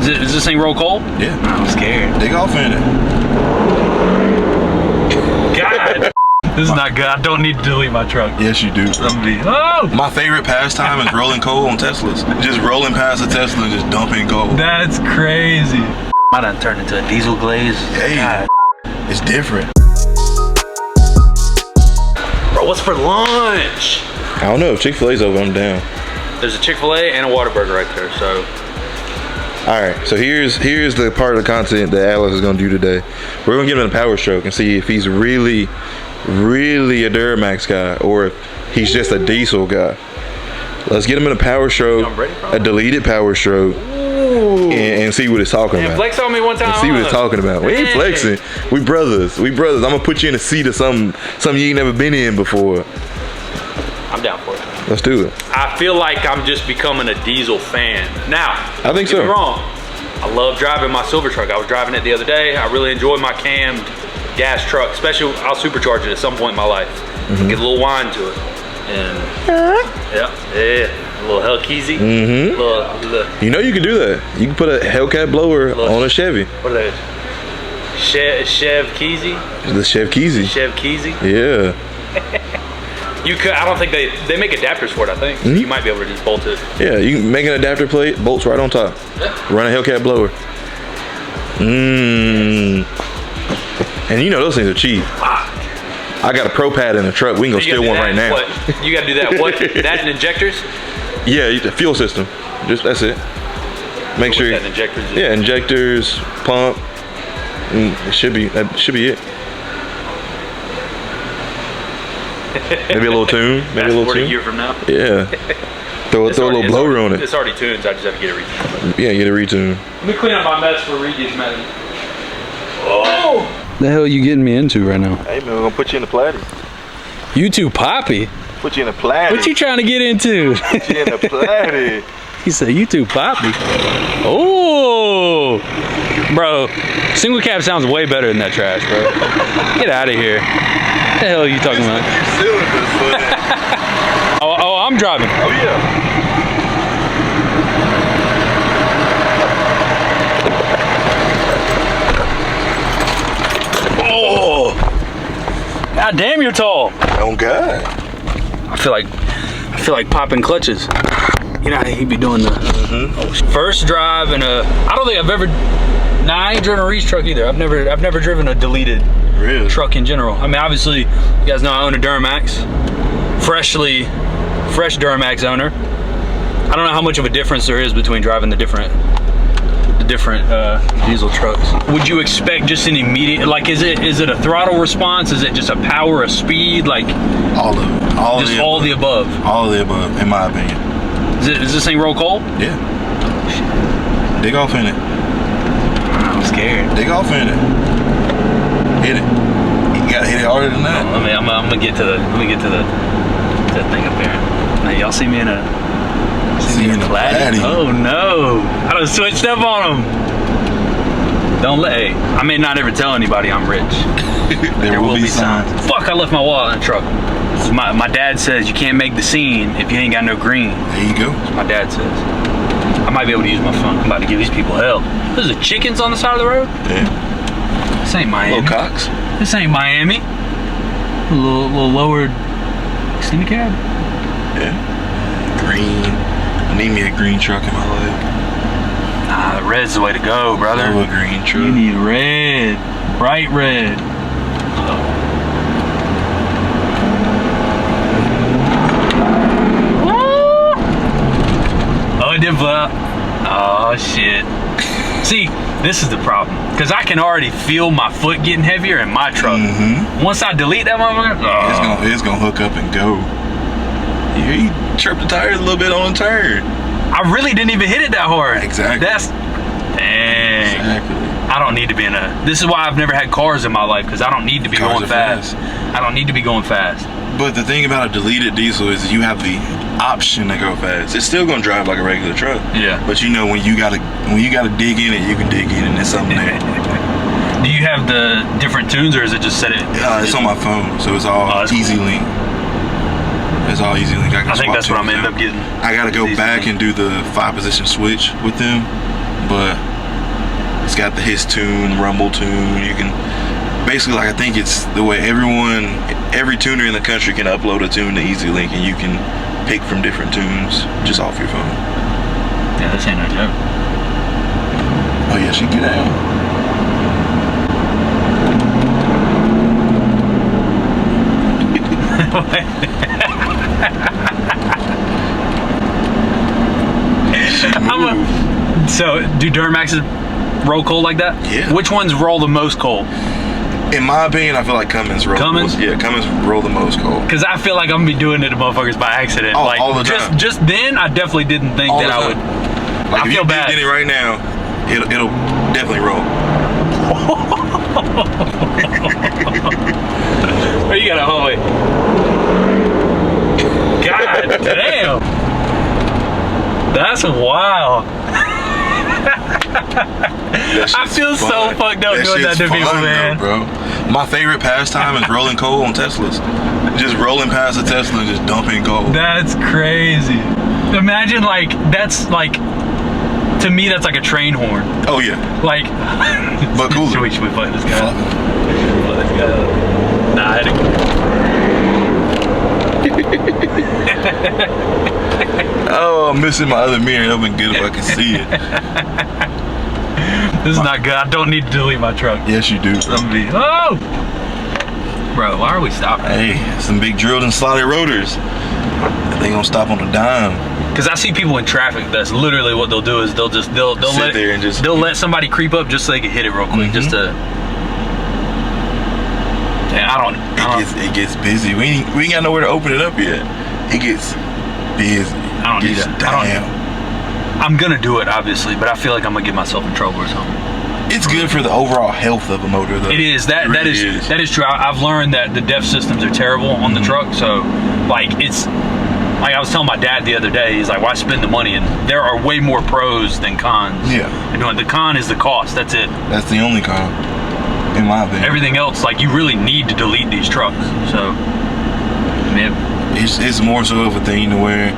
Is this thing roll cold? Yeah. I'm scared. Dig off in it. God. This is not good. I don't need to delete my truck. Yes, you do. Oh! My favorite pastime is rolling coal on Teslas. Just rolling past a Tesla and just dumping coal. That's crazy. Might done turned into a diesel glaze. Hey, God. it's different. Bro, what's for lunch? I don't know. If Chick-fil-A's over, I'm down. There's a Chick-fil-A and a Whataburger right there, so. All right, so here's the part of the content that Alex is gonna do today. We're gonna give him a power stroke and see if he's really a Duramax guy or if he's just a diesel guy. Let's get him in a power stroke, a deleted power stroke, and see what it's talking about. Flex on me one time. And see what it's talking about. We ain't flexing. We brothers. We brothers. I'm gonna put you in a seat of something you ain't never been in before. I'm down for it. Let's do it. I feel like I'm just becoming a diesel fan. Now, I think so. Don't get me wrong. I love driving my silver truck. I was driving it the other day. I really enjoy my cammed gas truck, especially I'll supercharge it at some point in my life. Get a little whine to it. And yeah, a little Hellkeezy. You know you can do that. You can put a Hellcat blower on a Chevy. What are they? Chev Keezy? The Chev Keezy. Chev Keezy? Yeah. You could. I don't think they make adapters for it. I think you might be able to just bolt it. Yeah, you can make an adapter plate, bolts right on top. Yeah. Run a Hellcat blower. And you know those things are cheap. I got a Pro Pad in the truck. We can go steal one right now. What? You got to do that. What? That and injectors? Yeah, the fuel system. Just that's it. Make sure. That injectors. Yeah, injectors, pump. That should be it. Maybe a little tune. Maybe a little tune. A year from now. Yeah. Throw a little blower on it. It's already tuned. So I just have to get it retuned. Yeah, get it retuned. Let me clean up my mess for Regis, man. Oh! The hell are you getting me into right now? Hey man, we're gonna put you in the platy. You too poppy? Put you in the platy. What you trying to get into? Put you in the platy. He said you too poppy. Oh, bro, single cab sounds way better than that trash, bro. Get out of here. What the hell are you talking about? Oh, I'm driving. Oh yeah. Oh, god damn, you're tall. Oh god. I feel like popping clutches. You know how he'd be doing the first drive in a. I don't think I've ever. Nah, I ain't driven a Reach truck either. I've never driven a deleted truck in general. I mean, obviously, you guys know I own a Duramax, fresh Duramax owner. I don't know how much of a difference there is between driving the different diesel trucks. Would you expect just an immediate, like, is it a throttle response? Is it just a power, a speed, like all of it? All the above. All of the above, in my opinion. Is this thing roll cold? Yeah. Dig off in it. I'm scared. Dig off in it. Hit it. You gotta hit it harder than that. I'm gonna get to that thing up there. Now y'all see me in a platy. Oh no! I done switched up on them. Don't let. Hey, I may not ever tell anybody I'm rich. there will be signs. Fuck! I left my wallet in the truck. My dad says you can't make the scene if you ain't got no green. There you go. That's what my dad says. I might be able to use my phone. I'm about to give these people hell. There's the chickens on the side of the road. Yeah. This ain't Miami. Little cocks. This ain't Miami. A little lowered extended cab. Yeah. Green. I need me a green truck in my life. Nah, the red's the way to go, brother. I love a green truck. You need red. Bright red. Oh, it did blow up. Oh, shit. See, this is the problem. Because I can already feel my foot getting heavier in my truck. Once I delete that motherfucker, it's gonna hook up and go. You chirped the tires a little bit on the turn. I really didn't even hit it that hard. Exactly. Dang. Exactly. I don't need to be in a. This is why I've never had cars in my life, because I don't need to be going fast. I don't need to be going fast. But the thing about a deleted diesel is you have the option to go fast. It's still gonna drive like a regular truck. Yeah. But you know when you gotta dig in it, you can dig in it. There's something there. Do you have the different tunes, or is it just set it? It's on my phone, so it's all Easy Link. It's all Easy Link. I think that's what I'm ending up getting. I gotta go back and do the 5-position switch with them, but It's got the hiss tune, rumble tune. You can basically, like, I think it's the way every tuner in the country can upload a tune to EasyLink, and you can pick from different tunes just off your phone. Yeah, this ain't no joke. Oh yeah, she get out. So, do Duramaxes roll cold like that? Yeah. Which ones roll the most cold? In my opinion, I feel like Cummins roll. Cummins? Yeah, Cummins roll the most cold. Because I feel like I'm gonna be doing it to motherfuckers by accident. Oh, like all the time. Just then, I definitely didn't think that I would. Like, I if feel you bad. did it right now, it'll definitely roll. Or you gotta hold it. God damn. That's wild. I feel so fucked up doing that to people, man. Though, bro. My favorite pastime is rolling coal on Teslas. Just rolling past a Tesla and just dumping coal. That's crazy. Imagine, like, that's like, to me, that's like a train horn. Oh yeah. Like, but cooler. Should we play this guy? Play this guy up. Nah, I had Oh, I'm missing my other mirror. That would be good if I could see it. This is not good. I don't need to delete my truck. Yes, you do. Oh! Bro, why are we stopping? Hey, some big drilled and slotted rotors. They gonna stop on a dime. Because I see people in traffic. That's literally what they'll do. Is they'll sit let there and just let somebody creep up just so they can hit it real quick. Just to. Yeah, It gets busy. We ain't got nowhere to open it up yet. It gets busy. I don't need that. I'm gonna do it, obviously, but I feel like I'm gonna get myself in trouble or something. It's good for the overall health of a motor, though. It is. That is true. I've learned that the DEF systems are terrible on the truck. So, like, it's like I was telling my dad the other day. He's like, "Why spend the money?" And there are way more pros than cons. Yeah. You know, the con is the cost. That's it. That's the only con, in my opinion. Everything else, like, you really need to delete these trucks. So, man, it's more so of a thing to where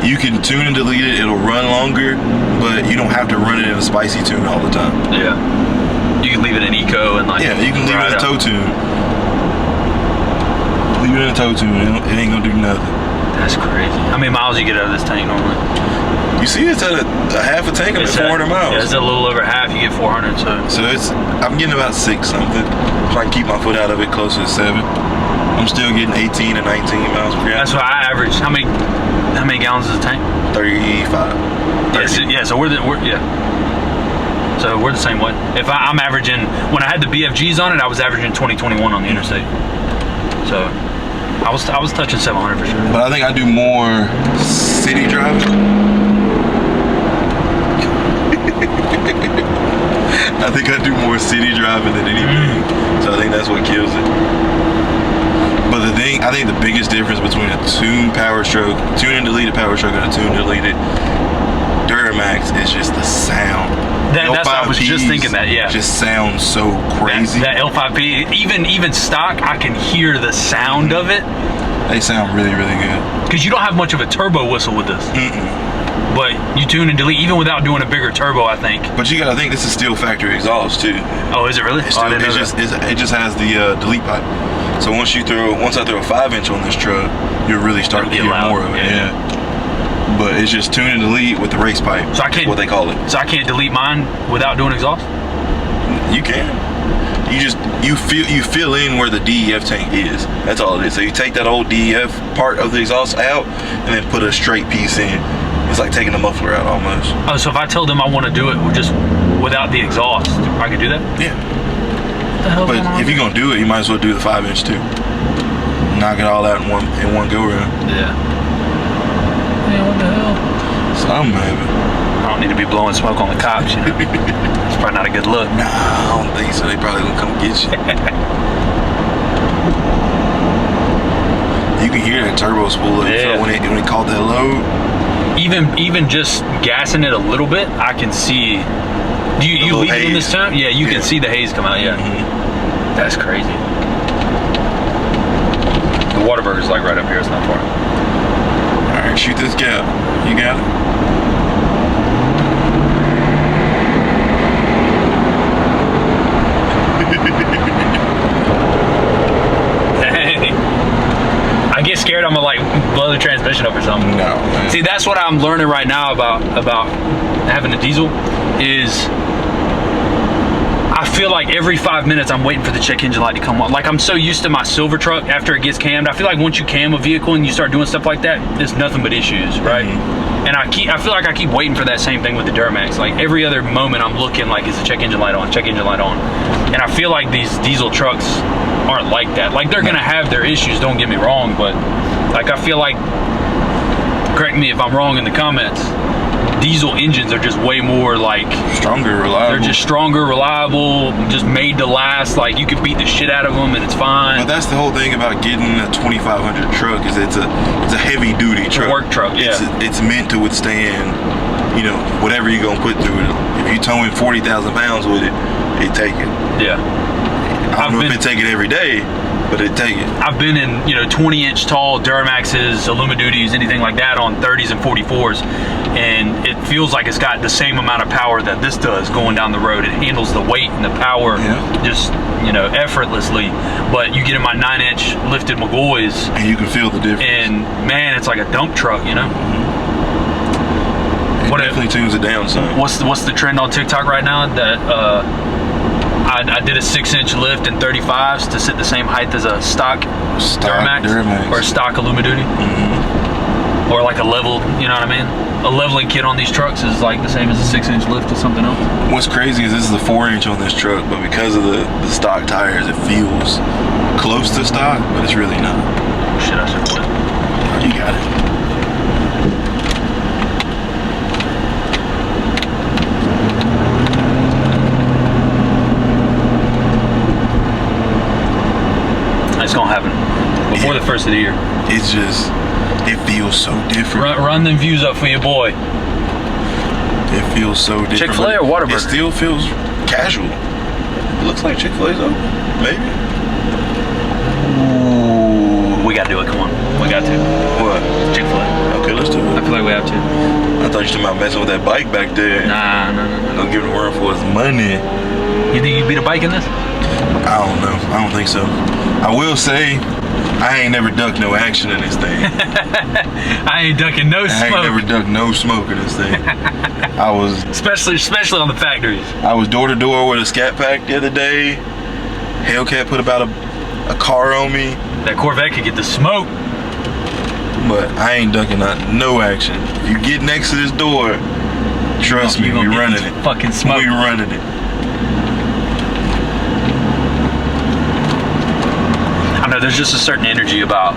you can tune and delete it. It'll run longer, but you don't have to run it in a spicy tune all the time. Yeah. You can leave it in eco and, like, yeah, you can leave it in a tow tune. Leave it in a tow tune. It ain't gonna do nothing. That's crazy. How many miles do you get out of this tank normally? You see, it's at a half a tank at 400 miles. Yeah, it's a little over half. You get 400. So I'm getting about 6 something. Trying to keep my foot out of it closer to 7. I'm still getting 18 to 19 miles per gallon. That's what I average. How many gallons is a tank? 35. So we're the same way. If I'm averaging, when I had the BFGs on it, I was averaging 2021 on the interstate. So I was touching 700 for sure. But I think I do more city driving. I think I do more city driving than anything. So I think that's what kills it. But I think the biggest difference between a tuned power stroke, tune and deleted power stroke, and a tuned deleted Duramax is just the sound. That's what I was just thinking that, yeah. Just sounds so crazy. That L5P, even stock, I can hear the sound of it. They sound really, really good. Because you don't have much of a turbo whistle with this. But you tune and delete, even without doing a bigger turbo, I think. But you gotta think this is still factory exhaust too. Oh, is it really? It just has the delete pipe. So once I throw a 5-inch on this truck, you'll really start to hear more of it. Yeah. But it's just tune and delete with the race pipe. So I can't. What they call it. So I can't delete mine without doing exhaust. You can. You fill in where the DEF tank is. That's all it is. So you take that old DEF part of the exhaust out and then put a straight piece in. It's like taking the muffler out almost. Oh, so if I told them I want to do it just without the exhaust, I could do that? Yeah. But if you're gonna do it, you might as well do the 5-inch too. Knock it all out in one go round. Yeah. Man, what the hell? Something happened. I don't need to be blowing smoke on the cops, you know. It's probably not a good look. Nah, I don't think so. They probably gonna come get you. You can hear that turbo spool up when it caught that load. Even just gassing it a little bit, I can see. Do you leave it in this time? Yeah, you can see the haze come out. Yeah, that's crazy. The Whataburger's like right up here. It's not far. All right, shoot this gap. You got it. another transmission up or something. No, man. See, that's what I'm learning right now about having a diesel is I feel like every 5 minutes I'm waiting for the check engine light to come on. Like I'm so used to my silver truck after it gets cammed. I feel like once you cam a vehicle and you start doing stuff like that, it's nothing but issues, right? And I feel like I keep waiting for that same thing with the Duramax. Like every other moment I'm looking like, is the check engine light on, check engine light on. And I feel like these diesel trucks aren't like that. Like they're gonna have their issues, don't get me wrong, but like I feel like, correct me if I'm wrong in the comments, diesel engines are just way more like stronger, reliable. They're just stronger, reliable, just made to last. Like you could beat the shit out of them and it's fine. But that's the whole thing about getting a 2500 truck is it's a heavy duty truck. Work truck, yeah. It's meant to withstand, you know, whatever you're gonna put through it. If you towing 40,000 pounds with it, it take it. Yeah. I don't know if it take it every day, but it take it. I've been in, you know, 20-inch tall Duramaxes, Illumidudis, anything like that on 30s and 44s, and it feels like it's got the same amount of power that this does going down the road. It handles the weight and the power just, you know, effortlessly. But you get in my 9-inch lifted McGaughy's, and you can feel the difference. And man, it's like a dump truck, you know. It definitely tunes it down some. What's the trend on TikTok right now? That I did a 6-inch lift in 35s to sit the same height as a stock Duramax or a stock Illumidudi. Or like a leveled, you know what I mean? A leveling kit on these trucks is like the same as a 6-inch lift to something else. What's crazy is this is a 4-inch on this truck, but because of the stock tires, it feels close to stock, but it's really not. Shit, I should flip. Oh, you got it. It's gonna happen before the first of the year. It's just, it feels so different. Run them views up for your boy. It feels so different. Chick-fil-A or Whataburger? It still feels casual. It looks like Chick-fil-A's open, maybe. Ooh, we gotta do it. Come on, we got to. What? Chick-fil-A. Okay, let's do it. I feel like we have to. I thought you were talking about messing with that bike back there. Nah. Don't give him a run for his money. You think you beat a bike in this? I don't know. I don't think so. I will say, I ain't never ducked no action in this thing. I ain't ducking no smoke. I ain't never ducked no smoke in this thing. I was... Especially on the factories. I was door to door with a Scat Pack the other day. Hellcat put about a car on me. That Corvette could get the smoke. But I ain't ducking no action. If you get next to this door, trust me, we running it. Fucking smoke. We running it. I know there's just a certain energy about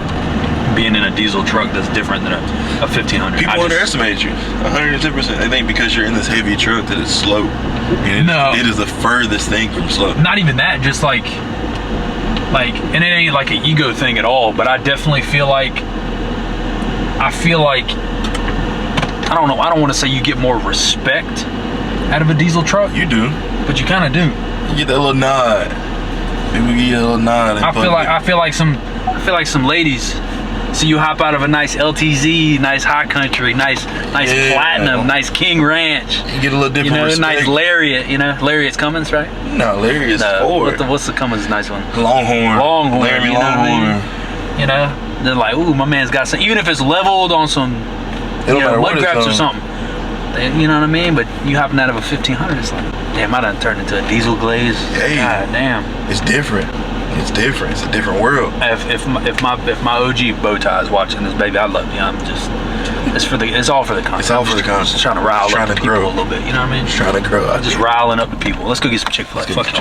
being in a diesel truck that's different than a 1500. People underestimate you 110%. They think because you're in this heavy truck that it's slow. And it is the furthest thing from slow. Not even that, just like, and it ain't like an ego thing at all, but I definitely feel like, I don't know, I don't want to say you get more respect out of a diesel truck. You do. But you kind of do. You get that little nod. People give you a little nod. I feel like some ladies see you hop out of a nice LTZ, nice high country, nice platinum, nice King Ranch. You get a little different respect. Nice Lariat, Lariat's Cummins, right? No, Lariat's Ford. What's the Cummins nice one? Longhorn. Laramie Longhorn. You know, they're like, ooh, my man's got some, even if it's leveled on some mud graps or something. You know what I mean? But you hopping out of a 1500, it's like, damn, I done turned into a diesel glaze. Hey, God damn. It's different. It's different. It's a different world. If my OG bow tie is watching this, baby, I love you. I'm just, it's all for the content. It's all for the content. Just trying to rile up the people a little bit. You know what I mean? Just trying to grow. Just riling up the people. Let's go get some Chick-fil-A. Fuck you.